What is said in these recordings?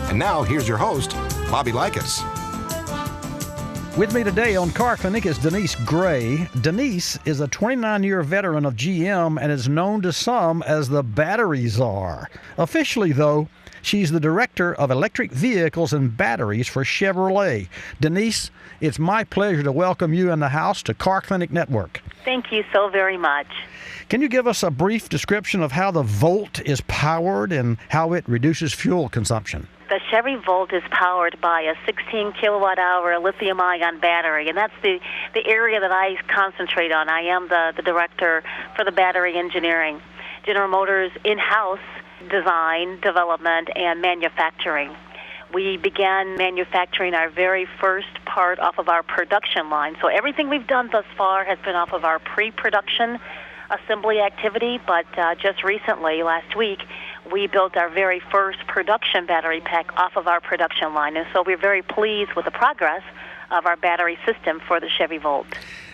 And now, here's your host, Bobby Likis. With me today on Car Clinic is Denise Gray. Denise is a 29-year veteran of GM and is known to some as the Battery Czar. Officially, though, she's the Director of Electric Vehicles and Batteries for Chevrolet. Denise, it's my pleasure to welcome you in the house to Car Clinic Network. Thank you so very much. Can you give us a brief description of how the Volt is powered and how it reduces fuel consumption? The Chevy Volt is powered by a 16 kilowatt-hour lithium-ion battery, and that's the area that I concentrate on. I am the director for the battery engineering. General Motors in-house design, development, and manufacturing. We began manufacturing our very first part off of our production line. So everything we've done thus far has been off of our pre-production assembly activity, but just recently, last week, we built our very first production battery pack off of our production line. And so we're very pleased with the progress of our battery system for the Chevy Volt.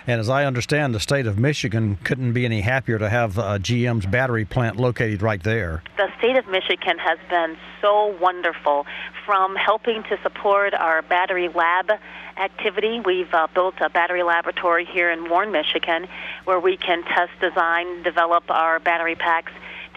And as I understand, the state of Michigan couldn't be any happier to have GM's battery plant located right there. The state of Michigan has been so wonderful from helping to support our battery lab activity. We've built a battery laboratory here in Warren, Michigan, where we can test, design, develop our battery packs,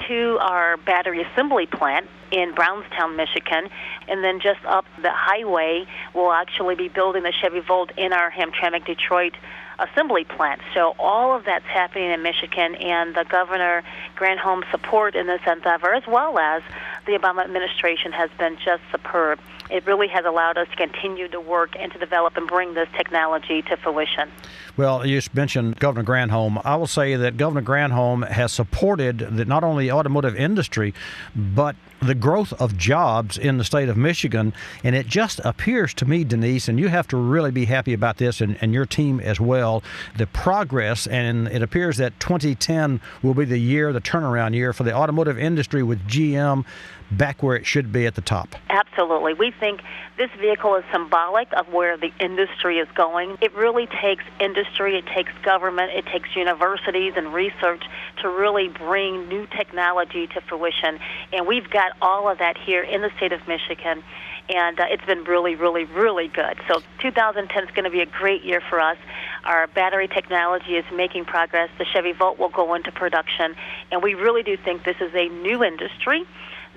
to our battery assembly plant in Brownstown, Michigan, and then just up the highway, we'll actually be building the Chevy Volt in our Hamtramck, Detroit assembly plant. So all of that's happening in Michigan, and the Governor Granholm's support in this endeavor, as well as the Obama administration, has been just superb. It really has allowed us to continue to work and to develop and bring this technology to fruition. Well, you mentioned Governor Granholm. I will say that Governor Granholm has supported not only the automotive industry, but the growth of jobs in the state of Michigan. And it just appears to me, Denise, and you have to really be happy about this, and your team as well, the progress, and it appears that 2010 will be the year, the turnaround year for the automotive industry, with GM back where it should be at the top. Absolutely. We think this vehicle is symbolic of where the industry is going. It really takes industry, it takes government, it takes universities and research to really bring new technology to fruition. And we've got all of that here in the state of Michigan. And it's been really, really, really good. So 2010 is going to be a great year for us. Our battery technology is making progress. The Chevy Volt will go into production. And we really do think this is a new industry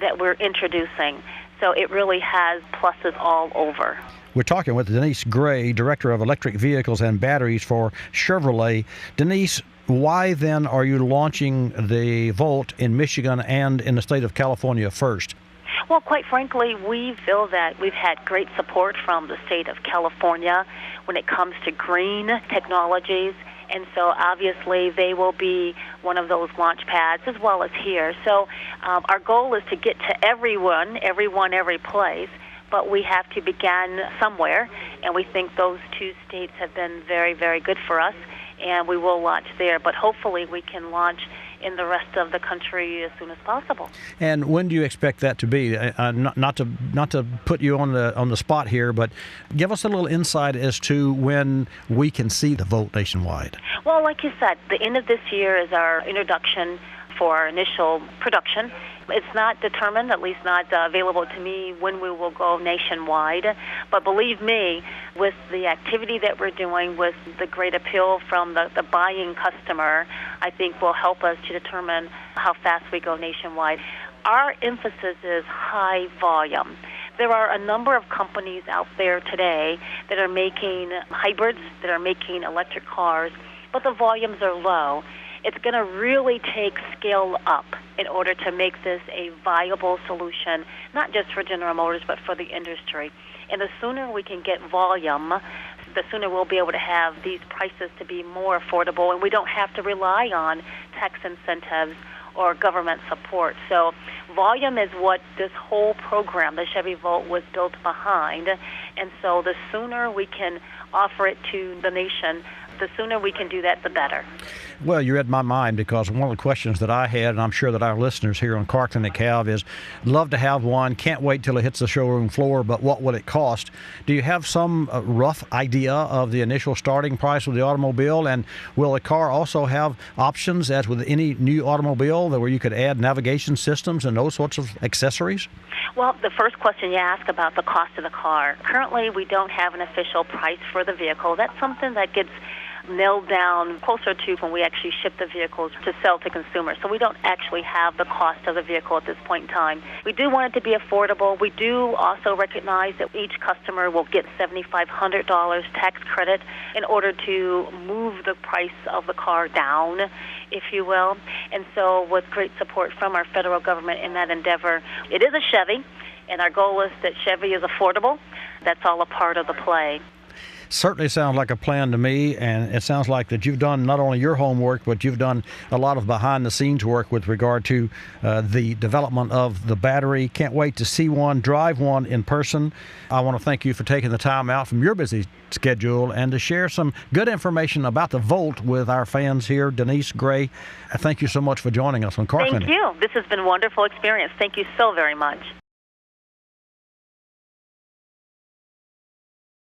that we're introducing. So it really has pluses all over. We're talking with Denise Gray, Director of Electric Vehicles and Batteries for Chevrolet. Denise, why then are you launching the Volt in Michigan and in the state of California first? Well, quite frankly, we feel that we've had great support from the state of California when it comes to green technologies. And so obviously they will be one of those launch pads as well as here. So our goal is to get to everyone, every place, but we have to begin somewhere. And we think those two states have been very, very good for us, and we will launch there. But hopefully we can launch in the rest of the country as soon as possible. And when do you expect that to be? Not to put you on the spot here, but give us a little insight as to when we can see the Volt nationwide. Well, like you said, the end of this year is our introduction for our initial production. It's not determined, at least not available to me, when we will go nationwide. But believe me, with the activity that we're doing, with the great appeal from the buying customer, I think will help us to determine how fast we go nationwide. Our emphasis is high volume. There are a number of companies out there today that are making hybrids, that are making electric cars, but the volumes are low. It's going to really take scale up in order to make this a viable solution, not just for General Motors, but for the industry. And the sooner we can get volume, the sooner we'll be able to have these prices to be more affordable, and we don't have to rely on tax incentives or government support. So volume is what this whole program, the Chevy Volt, was built behind. And so the sooner we can offer it to the nation, the sooner we can do that, the better. Well, you read my mind, because one of the questions that I had, and I'm sure that our listeners here on Car Clinic have, is love to have one, can't wait till it hits the showroom floor, but what will it cost? Do you have some rough idea of the initial starting price of the automobile? And will the car also have options, as with any new automobile, that where you could add navigation systems and those those sorts of accessories? Well, the first question you ask about the cost of the car. Currently, we don't have an official price for the vehicle. That's something that gets nailed down closer to when we actually ship the vehicles to sell to consumers. So we don't actually have the cost of the vehicle at this point in time. We do want it to be affordable. We do also recognize that each customer will get $7,500 tax credit in order to move the price of the car down, if you will. And so with great support from our federal government in that endeavor, it is a Chevy, and our goal is that Chevy is affordable. That's all a part of the play. Certainly sounds like a plan to me, and it sounds like that you've done not only your homework, but you've done a lot of behind-the-scenes work with regard to the development of the battery. Can't wait to see one, drive one in person. I want to thank you for taking the time out from your busy schedule and to share some good information about the Volt with our fans here. Denise Gray, thank you so much for joining us on Car Clinic. Thank you. This has been a wonderful experience. Thank you so very much.